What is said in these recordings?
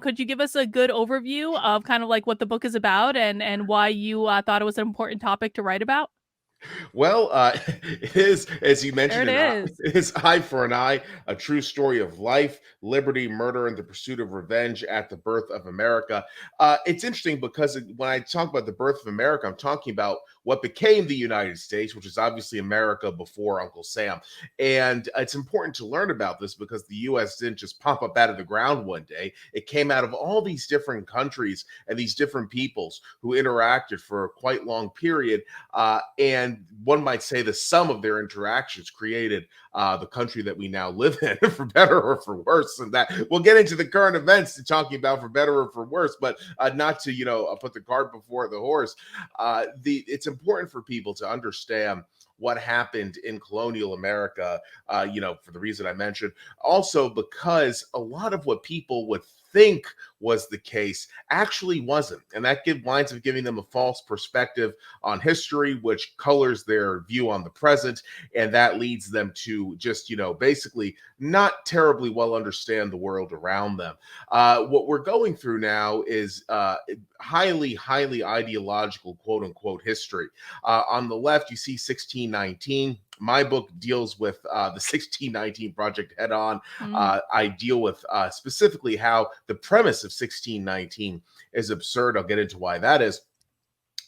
could you give us a good overview of kind of like what the book is about and why you thought it was an important topic to write about? Well, it is, as you There mentioned, it is. it is Eye for an Eye, a true story of life, liberty, murder, and the pursuit of revenge at the birth of America. It's interesting because when I talk about the birth of America, I'm talking about what became the United States, which is obviously America before Uncle Sam. And it's important to learn about this because the U.S. didn't just pop up out of the ground one day. It came out of all these different countries and these different peoples who interacted for a quite long period, and one might say the sum of their interactions created the country that we now live in, for better or for worse. And that we'll get into the current events to talking about for better or for worse, but not to put the cart before the horse. It's important for people to understand what happened in colonial America, for the reason I mentioned. Also, because a lot of what people would think was the case actually wasn't. And that winds up giving them a false perspective on history, which colors their view on the present. And that leads them to just, basically not terribly well understand the world around them. What we're going through now is highly, highly ideological, quote unquote, history. On the left, you see 1619. My book deals with the 1619 project head on. Mm. I deal with specifically how the premise of 1619 is absurd. I'll get into why that is.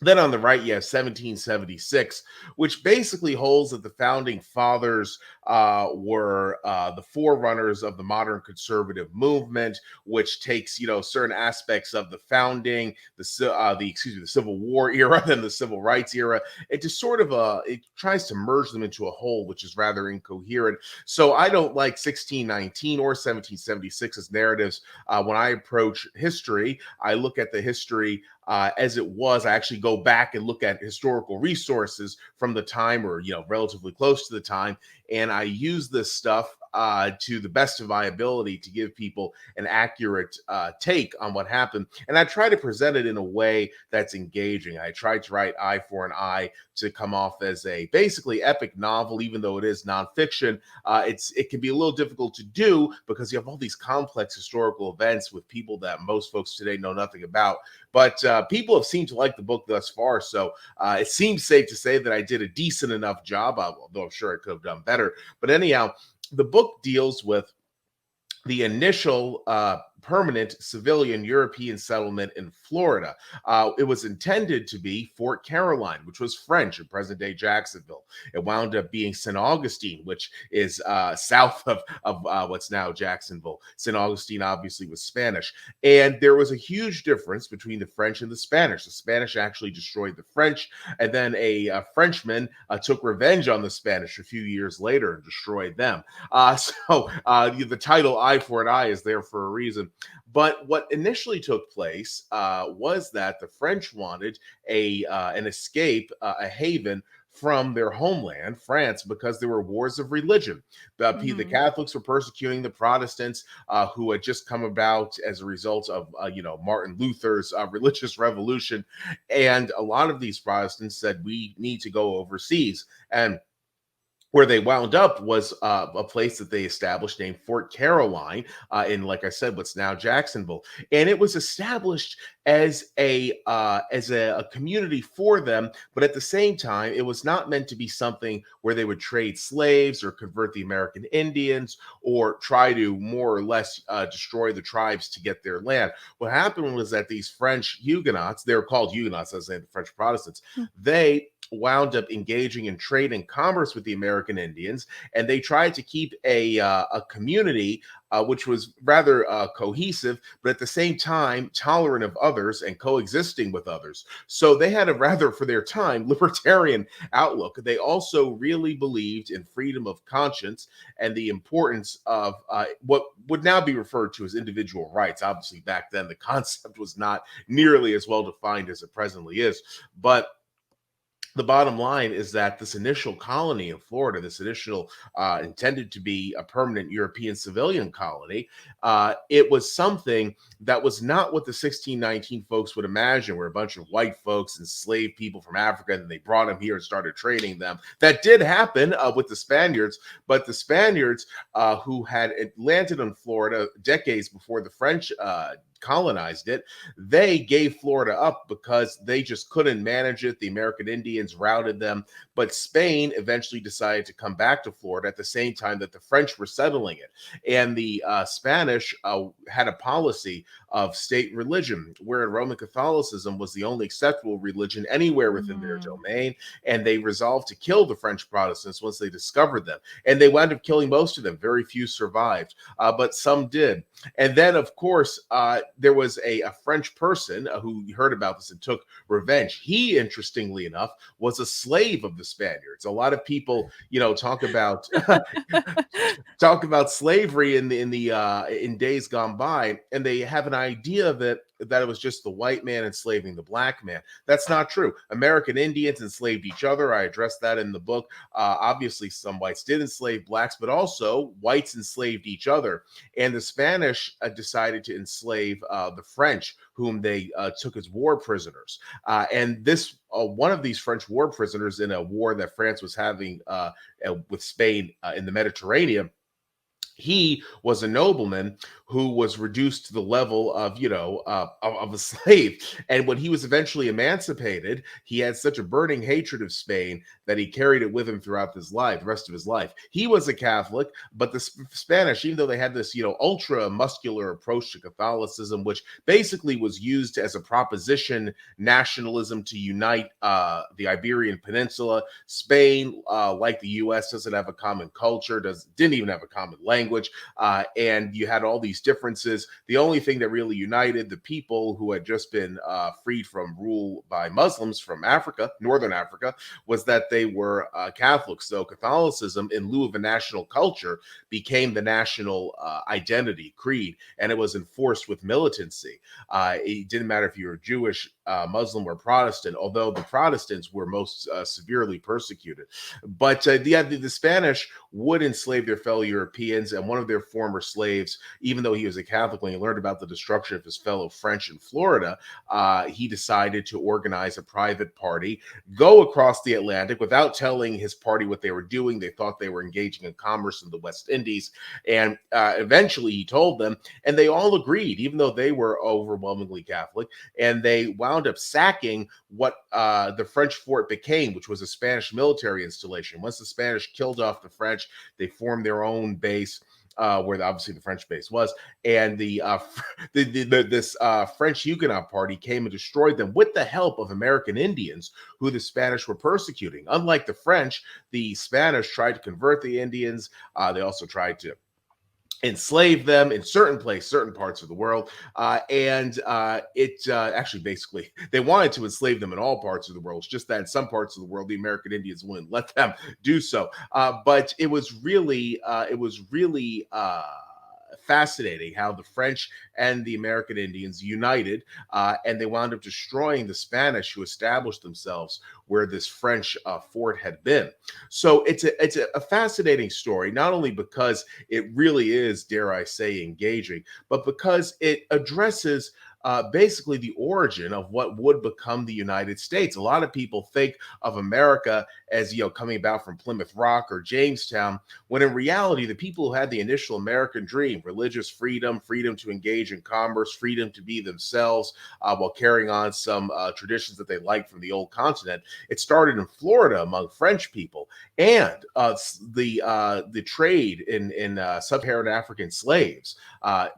Then on the right, you have 1776, which basically holds that the founding fathers were the forerunners of the modern conservative movement, which takes certain aspects of the founding, the Civil War era, then the Civil Rights era. It just sort of it tries to merge them into a whole, which is rather incoherent. So I don't like 1619 or 1776 as narratives. When I approach history, I look at the history as it was. I actually go back and look at historical resources from the time, or relatively close to the time, and I use this stuff to the best of my ability to give people an accurate take on what happened. And I try to present it in a way that's engaging. I try to write Eye for an Eye to come off as a basically epic novel, even though it is nonfiction. It can be a little difficult to do because you have all these complex historical events with people that most folks today know nothing about. But people have seemed to like the book thus far, so it seems safe to say that I did a decent enough job, although I'm sure I could have done better. But anyhow, the book deals with the initial permanent civilian European settlement in Florida. It was intended to be Fort Caroline, which was French in present-day Jacksonville. It wound up being St. Augustine, which is south of what's now Jacksonville. St. Augustine obviously was Spanish. And there was a huge difference between the French and the Spanish. The Spanish actually destroyed the French, and then a Frenchman took revenge on the Spanish a few years later and destroyed them. The title Eye for an Eye is there for a reason. But what initially took place was that the French wanted an escape, a haven from their homeland, France, because there were wars of religion. The Hmm. Catholics were persecuting the Protestants, who had just come about as a result of, Martin Luther's religious revolution. And a lot of these Protestants said, we need to go overseas. And where they wound up was a place that they established named Fort Caroline in, like I said, what's now Jacksonville, and it was established as a community for them. But at the same time, it was not meant to be something where they would trade slaves or convert the American Indians or try to more or less destroy the tribes to get their land. What happened was that these French Huguenots, they were called Huguenots, as in the French Protestants, they wound up engaging in trade and commerce with the American Indians, and they tried to keep a community which was rather cohesive, but at the same time tolerant of others and coexisting with others. So they had a rather, for their time, libertarian outlook. They also really believed in freedom of conscience and the importance of what would now be referred to as individual rights. Obviously, back then, the concept was not nearly as well defined as it presently is. But the bottom line is that this initial colony in Florida, this initial intended to be a permanent European civilian colony, it was something that was not what the 1619 folks would imagine, where a bunch of white folks enslaved people from Africa and they brought them here and started trading them. That did happen with the Spaniards, but the Spaniards who had landed in Florida decades before the French colonized it, they gave Florida up because they just couldn't manage it. The American Indians routed them, but Spain eventually decided to come back to Florida at the same time that the French were settling it. And the Spanish had a policy of state religion, where Roman Catholicism was the only acceptable religion anywhere within their Mm. domain. And they resolved to kill the French Protestants once they discovered them. And they wound up killing most of them. Very few survived, but some did. And then, of course, there was a French person who heard about this and took revenge. He, interestingly enough, was a slave of the Spaniards. A lot of people, talk about slavery in days gone by, and they have an idea that it was just the white man enslaving the black man. That's not true. American Indians enslaved each other. I addressed that in the book. Obviously, some whites did enslave blacks, but also whites enslaved each other. And the Spanish decided to enslave the French, whom they took as war prisoners. And this one of these French war prisoners in a war that France was having with Spain in the Mediterranean, he was a nobleman who was reduced to the level of of a slave. And when he was eventually emancipated, he had such a burning hatred of Spain that he carried it with him throughout his life, the rest of his life. He was a Catholic, but the Spanish, even though they had this ultra muscular approach to Catholicism, which basically was used as a proposition nationalism to unite the Iberian Peninsula, Spain, like the U.S., doesn't have a common culture, didn't even have a common language, and you had all these differences. The only thing that really united the people who had just been freed from rule by Muslims from Africa, northern Africa, was that they were Catholics. So Catholicism, in lieu of a national culture, became the national identity, creed, and it was enforced with militancy. It didn't matter if you were Jewish, Muslim, or Protestant, although the Protestants were most severely persecuted. But the Spanish would enslave their fellow Europeans, and one of their former slaves, even though he was a Catholic, when he learned about the destruction of his fellow French in Florida, he decided to organize a private party, go across the Atlantic without telling his party what they were doing. They thought they were engaging in commerce in the West Indies, and eventually he told them, and they all agreed, even though they were overwhelmingly Catholic, and they wound up sacking what the French fort became, which was a Spanish military installation. Once the Spanish killed off the French, they formed their own base, where obviously the French base was, and this French Huguenot party came and destroyed them with the help of American Indians, who the Spanish were persecuting. Unlike the French, the Spanish tried to convert the Indians. They also tried to enslave them in certain parts of the world. It actually, basically, they wanted to enslave them in all parts of the world. It's just that in some parts of the world, the American Indians wouldn't let them do so. But it was really fascinating how the French and the American Indians united, and they wound up destroying the Spanish who established themselves where this French fort had been. So it's a fascinating story, not only because it really is, dare I say, engaging, but because it addresses basically the origin of what would become the United States. A lot of people think of America as coming about from Plymouth Rock or Jamestown, when in reality, the people who had the initial American dream, religious freedom, freedom to engage in commerce, freedom to be themselves while carrying on some traditions that they liked from the old continent, it started in Florida among French people, and the trade in sub-Saharan African slaves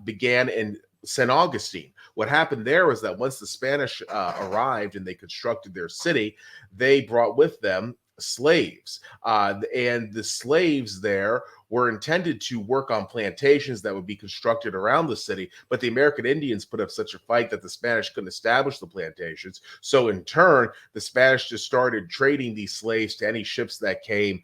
began in St. Augustine. What happened there was that once the Spanish arrived and they constructed their city, they brought with them slaves. And the slaves there were intended to work on plantations that would be constructed around the city, but the American Indians put up such a fight that the Spanish couldn't establish the plantations. So in turn, the Spanish just started trading these slaves to any ships that came,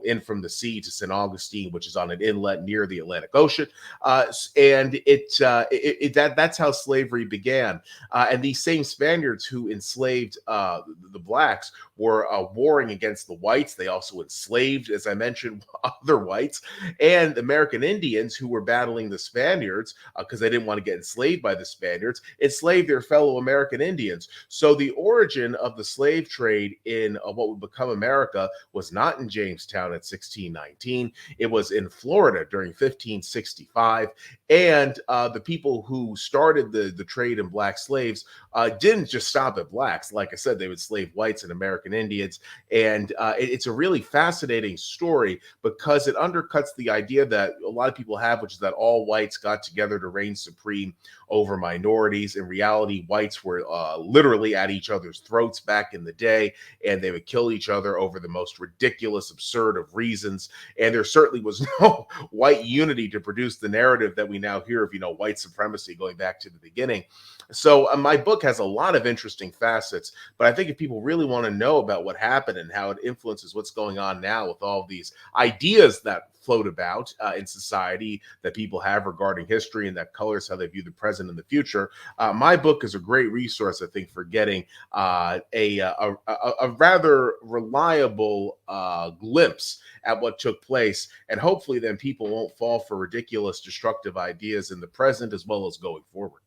in from the sea to St. Augustine, which is on an inlet near the Atlantic Ocean. And that's how slavery began. And these same Spaniards who enslaved the blacks were warring against the whites. They also enslaved, as I mentioned, other whites and American Indians who were battling the Spaniards because they didn't want to get enslaved by the Spaniards, enslaved their fellow American Indians. So the origin of the slave trade in what would become America was not in Jamestown at 1619. It was in Florida during 1565. And the people who started the trade in black slaves didn't just stop at blacks. Like I said, they would slave whites and American Indians. And it's a really fascinating story because it undercuts the idea that a lot of people have, which is that all whites got together to reign supreme over minorities. In reality, whites were literally at each other's throats back in the day, and they would kill each other over the most ridiculous, absurd of reasons. And there certainly was no white unity to produce the narrative that we now hear of, white supremacy going back to the beginning. So my book has a lot of interesting facets, but I think if people really want to know about what happened and how it influences what's going on now with all these ideas that float about in society that people have regarding history and that colors how they view the present and the future, my book is a great resource, I think, for getting a rather reliable glimpse at what took place. And hopefully then people won't fall for ridiculous, destructive ideas in the present as well as going forward.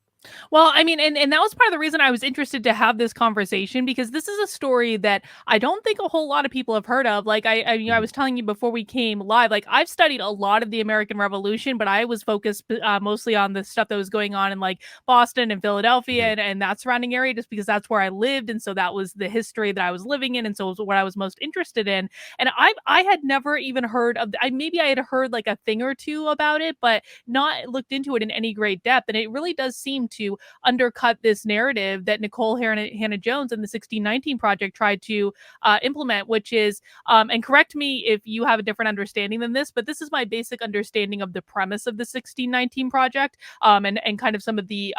Well, I mean, and that was part of the reason I was interested to have this conversation because this is a story that I don't think a whole lot of people have heard of. Like I Mhm. was telling you before we came live, like I've studied a lot of the American Revolution, but I was focused mostly on the stuff that was going on in like Boston and Philadelphia Mhm. and that surrounding area, just because that's where I lived, and so that was the history that I was living in, and so it was what I was most interested in. And I had never even heard of. Maybe I had heard like a thing or two about it, but not looked into it in any great depth. And it really does seem to undercut this narrative that Nicole Hannah Jones and the 1619 Project tried to implement, which is, and correct me if you have a different understanding than this, but this is my basic understanding of the premise of the 1619 Project, and kind of some of the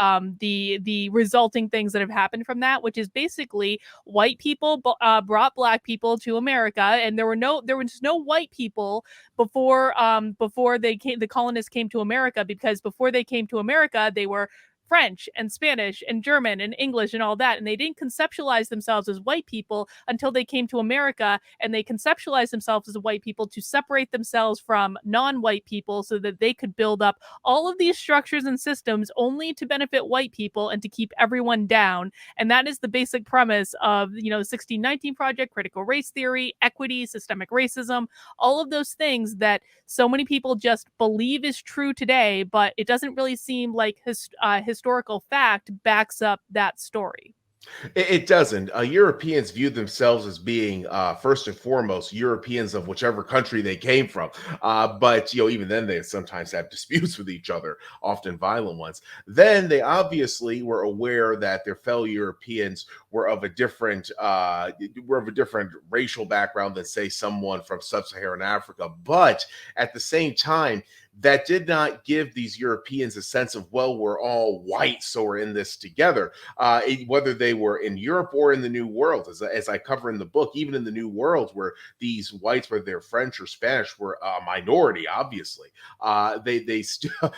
resulting things that have happened from that, which is basically white people brought black people to America, and there was no white people before the colonists came to America, because before they came to America they were French and Spanish and German and English and all that. And they didn't conceptualize themselves as white people until they came to America, and they conceptualized themselves as white people to separate themselves from non-white people so that they could build up all of these structures and systems only to benefit white people and to keep everyone down. And that is the basic premise of, the 1619 Project, critical race theory, equity, systemic racism, all of those things that so many people just believe is true today, but it doesn't really seem like historical fact backs up that story. It doesn't. Europeans view themselves as being, first and foremost, Europeans of whichever country they came from. But even then, they sometimes have disputes with each other, often violent ones. Then they obviously were aware that their fellow Europeans were of a different racial background than, say, someone from sub-Saharan Africa. But at the same time, that did not give these Europeans a sense of, well, we're all white, so we're in this together. Whether they were in Europe or in the New World, as I cover in the book, even in the New World, where these whites, whether they're French or Spanish, were a minority. Obviously, they still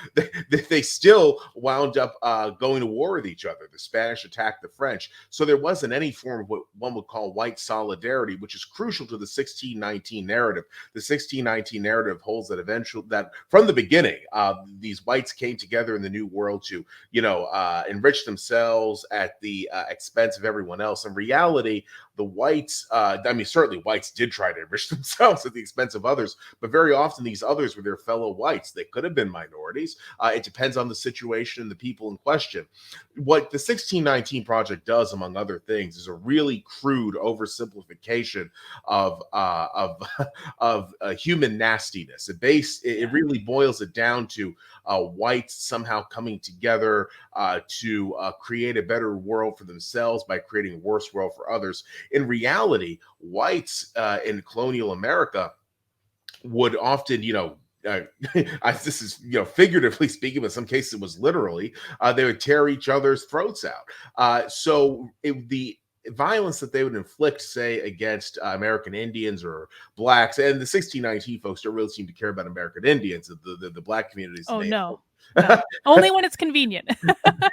they still wound up going to war with each other. The Spanish attacked the French, so there wasn't any form of what one would call white solidarity, which is crucial to the 1619 narrative. The 1619 narrative holds that from the beginning, these whites came together in the New World to enrich themselves at the expense of everyone else. In reality, the whites, certainly whites did try to enrich themselves at the expense of others, but very often these others were their fellow whites. They could have been minorities. It depends on the situation and the people in question. What the 1619 Project does, among other things, is a really crude oversimplification of human nastiness. It really boils it down to whites somehow coming together to create a better world for themselves by creating a worse world for others. In reality, whites in colonial America would often, this is, figuratively speaking, but in some cases it was literally, they would tear each other's throats out. The violence that they would inflict, say, against American Indians or blacks, and the 1619 folks don't really seem to care about American Indians, the black communities Oh they no, no, only when it's convenient.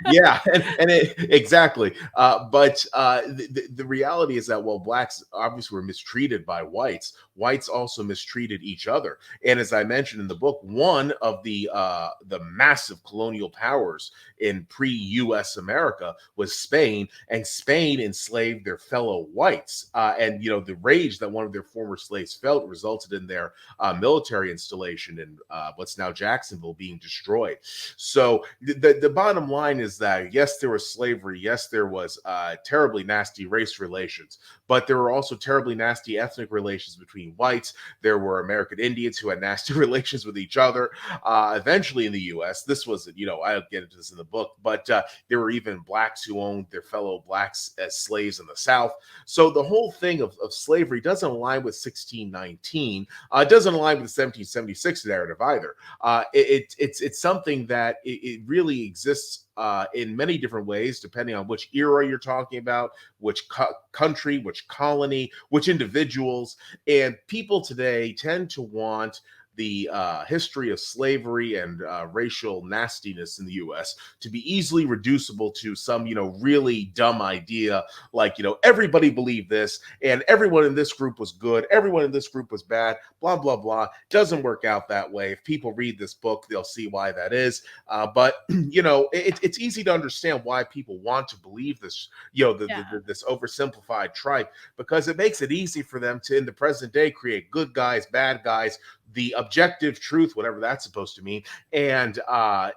yeah, exactly. But the reality is that while blacks obviously were mistreated by whites, whites also mistreated each other. And as I mentioned in the book, one of the massive colonial powers in pre-U.S. America was Spain, and Spain enslaved their fellow whites. And the rage that one of their former slaves felt resulted in their military installation in what's now Jacksonville being destroyed. So the bottom line is that yes, there was slavery, yes, there was terribly nasty race relations, but there were also terribly nasty ethnic relations between whites. There were American Indians who had nasty relations with each other. Eventually, in the U.S., this was, I'll get into this in the book, but there were even blacks who owned their fellow blacks as slaves in the South. So the whole thing of slavery doesn't align with 1619. It doesn't align with the 1776 narrative either. It's something that it really exists in many different ways, depending on which era you're talking about, which country, which colony, which individuals. And people today tend to want the history of slavery and racial nastiness in the U.S. to be easily reducible to some, really dumb idea, like, everybody believed this, and everyone in this group was good, everyone in this group was bad, blah, blah, blah. Doesn't work out that way. If people read this book, they'll see why that is. But it's easy to understand why people want to believe this, Yeah. this oversimplified tripe, because it makes it easy for them to, in the present day, create good guys, bad guys, the objective truth, whatever that's supposed to mean, and a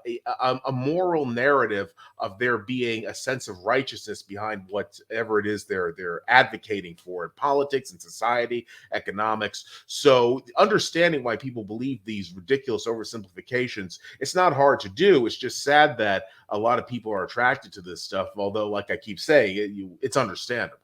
moral narrative of there being a sense of righteousness behind whatever it is they're advocating for in politics and society, economics. So understanding why people believe these ridiculous oversimplifications, it's not hard to do. It's just sad that a lot of people are attracted to this stuff. Although, like I keep saying, it's understandable.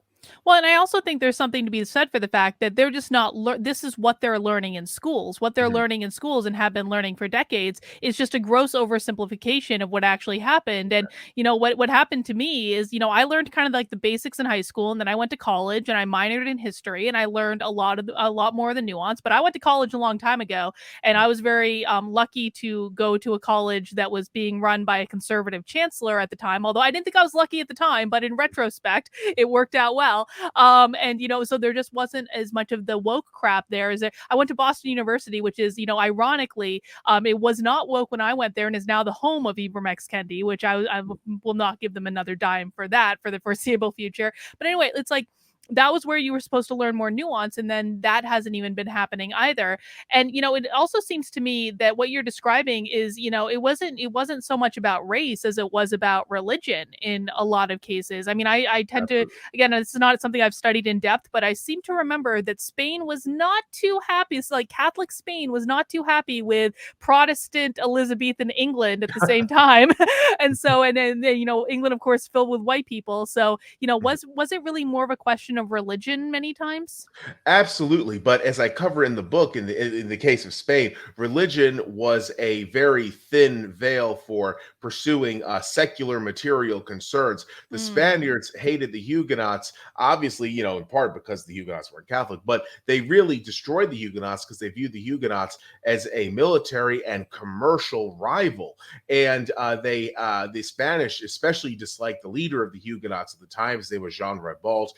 Well, and I also think there's something to be said for the fact that they're just not this is what they're learning in schools. What they're Mhm. learning in schools and have been learning for decades is just a gross oversimplification of what actually happened. And what happened to me is, I learned kind of like the basics in high school, and then I went to college and I minored in history, and I learned a lot more of the nuance. But I went to college a long time ago, and I was very lucky to go to a college that was being run by a conservative chancellor at the time. Although I didn't think I was lucky at the time, but in retrospect, it worked out well. And so there just wasn't as much of the woke crap there as there. I went to Boston University, which is, ironically, it was not woke when I went there, and is now the home of Ibram X. Kendi, which I will not give them another dime for that for the foreseeable future. But anyway, it's like that was where you were supposed to learn more nuance, and then that hasn't even been happening either. And it also seems to me that what you're describing is, it wasn't so much about race as it was about religion in a lot of cases. I mean, I tend to, Absolutely. again, it's not something I've studied in depth, but I seem to remember that Spain was not too happy. It's like Catholic Spain was not too happy with Protestant Elizabethan England at the same time. And then England, of course, filled with white people. So was it really more of a question of religion many times? Absolutely, but as I cover in the book, in the case of Spain, religion was a very thin veil for pursuing secular material concerns. The Mm. Spaniards hated the Huguenots, obviously, in part because the Huguenots were Catholic, but they really destroyed the Huguenots because they viewed the Huguenots as a military and commercial rival. And the Spanish especially disliked the leader of the Huguenots at the time. His name was Jean Ribault,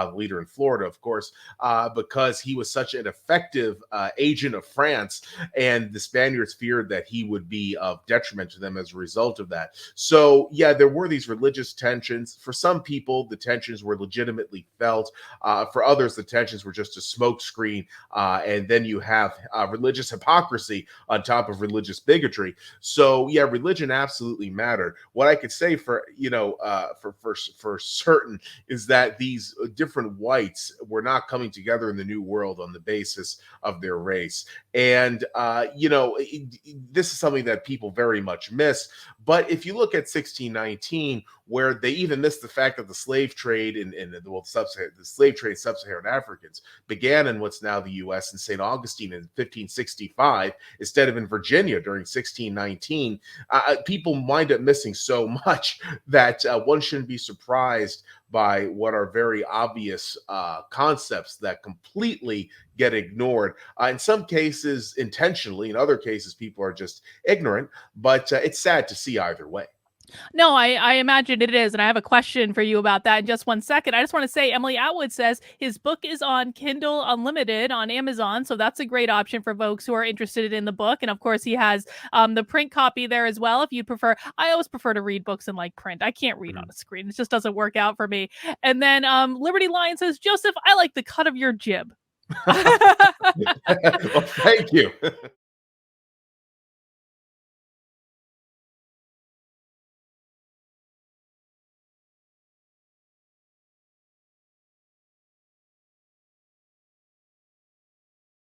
leader in Florida, of course, because he was such an effective agent of France, and the Spaniards feared that he would be of detriment to them as a result of that. So, yeah, there were these religious tensions. For some people, the tensions were legitimately felt. For others, the tensions were just a smokescreen. And then you have religious hypocrisy on top of religious bigotry. So, yeah, religion absolutely mattered. What I could say for for certain is that these different different whites were not coming together in the New World on the basis of their race. And, this is something that people very much miss. But if you look at 1619, where they even missed the fact that the slave trade the slave trade sub-Saharan Africans began in what's now the U.S. in St. Augustine in 1565 instead of in Virginia during 1619, people wind up missing so much that one shouldn't be surprised by what are very obvious concepts that completely get ignored. In some cases, intentionally. In other cases, people are just ignorant. But it's sad to see either way. No, I imagine it is. And I have a question for you about that in just 1 second. I just want to say Emily Atwood says his book is on Kindle Unlimited on Amazon. So that's a great option for folks who are interested in the book. And of course, he has the print copy there as well. If you prefer, I always prefer to read books in like print. I can't read on a screen. It just doesn't work out for me. And then Liberty Lion says, Joseph, I like the cut of your jib. Well, thank you.